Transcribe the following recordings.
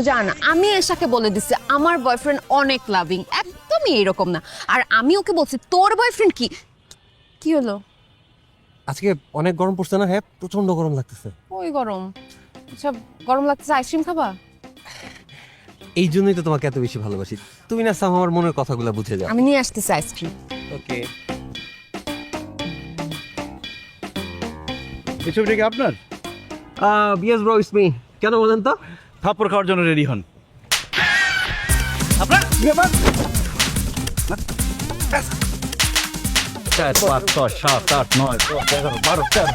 জান আমি এশাকে বলে দিছি আমার বয়ফ্রেন্ড অনেক লাভিং, একদমই এরকম না। আর আমি ওকে বলছি তোর বয়ফ্রেন্ড কি কি হলো? আজকে অনেক গরম পড়ছে না? হ্যাঁ, প্রচন্ড গরম লাগতেছে। ওই গরম, আচ্ছা গরম লাগতেছে, আইসক্রিম খাবা? এই জন্যই তো তোমাকে এত বেশি ভালোবাসি। তুমি না সাম আমার মনের কথাগুলো বুঝে যাও। আমি নিয়ে আসতেছি আইসক্রিম। ওকে। এই ছবিটা কি আপনার? Yes bro, it's me. কেন বলেন তো? থাপ্পড় খাওয়ার জন্য রেডি হন। আপনার 4 5 6 7 8 9 10 11 12 13।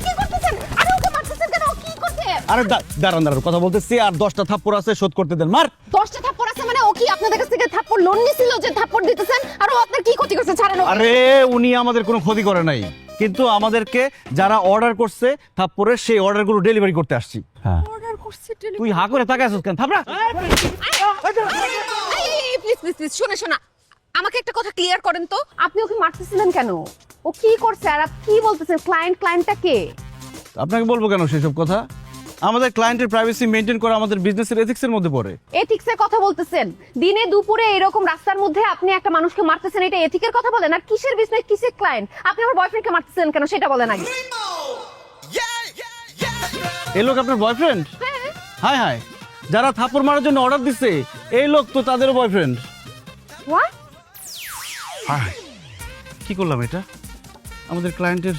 আরে দাঁড়ান কথা বলতেছি, আর 10টা থাপ্পড় আছে, শোধ করতে দেন। মার। 10টা থাপ্পড় আছে মানে ও কি আপনাদের কাছ থেকে থাপ্পড় লোন নিছিল যে থাপ্পড় দিতেছেন? আর ও আপনার কি ক্ষতি করছে? ছাড়েন ওকে। আরে উনি আমাদের কোনো ক্ষতি করে নাই, কিন্তু আমাদেরকে যারা অর্ডার করছে থাপ্পড়ের সেই অর্ডারগুলো ডেলিভারি করতে আসছি। হ্যাঁ, অর্ডার করছে তুই হা করে তাকায় আছিস কেন? থাপড়া। প্লিজ প্লিজ প্লিজ শোনা শোনা, আমাকে একটা কথা ক্লিয়ার করেন তো, আপনি ওকে মারতেছিলেন কেন? ও কি করছে আর আপনি কি বলতেছেন? ক্লায়েন্টটা কে? আপনাকে বলবো কেন সেসব কথা? আমাদের ক্লায়েন্টের প্রাইভেসি মেইনটেইন করা আমাদের বিজনেসের এথিক্সের মধ্যে পড়ে। এথিক্সের কথা বলতেছেন? দিনে দুপুরে এরকম রাস্তার মধ্যে আপনি একটা মানুষকে মারতেছেন, এটা এথিকের কথা বলেন? আর কিসের বিজনেস, কিসের ক্লায়েন্ট? আপনি আমার বয়ফ্রেন্ডকে মারতেছিলেন কেন সেটা বলেন আগে। এই লোক আপনার বয়ফ্রেন্ড? হায় হায়, যারা থাপ্পড় মারার জন্য অর্ডার দিচ্ছে এই লোক তো তাদেরও বয়ফ্রেন্ড। হোয়াট? হায়, কি করলাম এটা? আমাদের ক্লায়েন্টের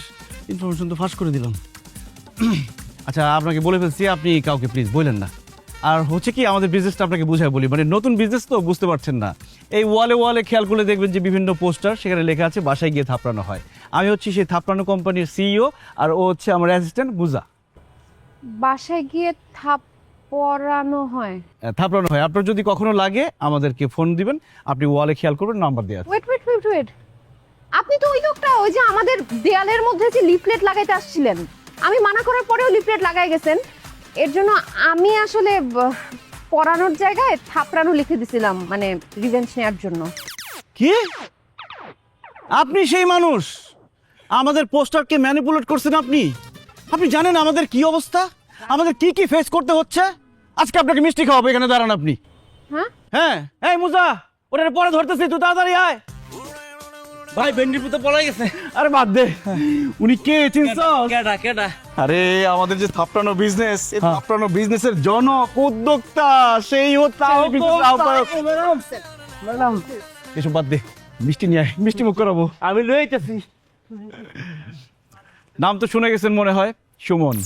ইনফরমেশন তো ফাঁস করে দিলাম। আচ্ছা, আপনাকে বলে ফেলছি, আপনি কাউকে প্লিজ বললেন না। আর হচ্ছে কি, আমাদের বিজনেসটা আপনাকে বুঝায় বলি, মানে নতুন বিজনেস তো বুঝতে পারছেন না। এই ওয়ালে খেয়াল করলে দেখবেন যে বিভিন্ন পোস্টার, সেখানে লেখা আছে বাসায় গিয়ে থাপড়ানো হয়। আমি হচ্ছি সেই থাপড়ানো কোম্পানির সিইও, আর ও হচ্ছে আমার অ্যাসিস্ট্যান্ট বুজা। বাসায় গিয়ে থাপড়ানো হয়? থাপড়ানো হয়। আপনার যদি কখনো লাগে আমাদেরকে ফোন দিবেন, আপনি ওয়ালে খেয়াল করবেন, নাম্বার দেওয়া আছে। ওয়েট, আপনি তো ওই লোকটা, ওই যে আমাদের দেয়ালের মধ্যে যে লিফলেট লাগাইতে আসছিলেন, আমি মানা করার পরেও লিফলেট লাগাই গেছেন। এর জন্য আমি আসলে পড়ানোর জায়গায় থাপড়ানো লিখে দিছিলাম, মানে রিভেঞ্জ নেওয়ার জন্য। কি? আপনি সেই মানুষ আমাদের পোস্টারকে ম্যানিপুলেট করছেন? আপনি আপনি জানেন আমাদের কি অবস্থা, আমাদের কি কি ফেস করতে হচ্ছে? আজকে আপনাকে মিষ্টি খাওয়াবো, এখানে দাঁড়ান আপনি। হ্যাঁ হ্যাঁ, এই মুজা, ওটার পরে ধরতেছি, তুই তাড়াতাড়ি আয়। ভাই ভেন্ডির পুতো পলাই গেছে। আরে বাদ দে, উনি কে চিনছস? কেডা? আরে আমাদের যে থাপড়ানো বিজনেস, এই থাপড়ানো বিজনেসের জনক উদ্যোক্তা, সেই হচ্ছে আহ্বায়ক। এসব বাদ দে, মিষ্টি নিয়ে আয়, মিষ্টি মুখ করাবো। আমি লইতেছি। নাম তো শুনে গেছেন মনে হয়, সুমন।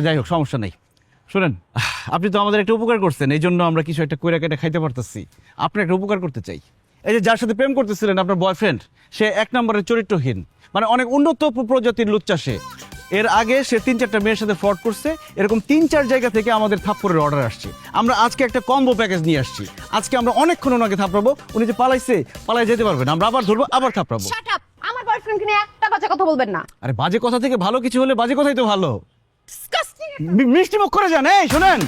যাই হোক, সমস্যা নেই। শোনেন, আপনি তো আমাদের একটা উপকার করছেন, এই জন্য আমরা কিছু একটা কইরা কেটে খাইতে পারতেছি। আপনার একটা উপকার করতে চাই। এই যে যার সাথে প্রেম করতেছিলেন আপনার বয়ফ্রেন্ড, সে 1 নম্বরের চরিত্রহীন, মানে অনেক উন্নত প্রজাতির লুচ্চা সে। এর আগে সে 3-4টা মেয়ের সাথে ফ্রড করছে। এরকম 3-4 জায়গা থেকে আমাদের থাপ্পড়ের অর্ডার আসছে। আমরা আজকে একটা কম্বো প্যাকেজ নিয়ে আসছি। আজকে আমরা অনেকক্ষণ ওনাকে থাপড়াবো। উনি যে পালাই যেতে পারবেন, আমরা আবার ধরবো, আবার থাপড়াবো। শাট আপ, আমার বয়ফ্রেন্ডকে নিয়ে একটা বাজে কথা বলবেন না। আরে বাজে কথা থেকে ভালো কিছু হলে বাজে কথাই তো ভালো। ডিসকাস্টিং। মিষ্টি মুখ করে যান। এই শোনেন,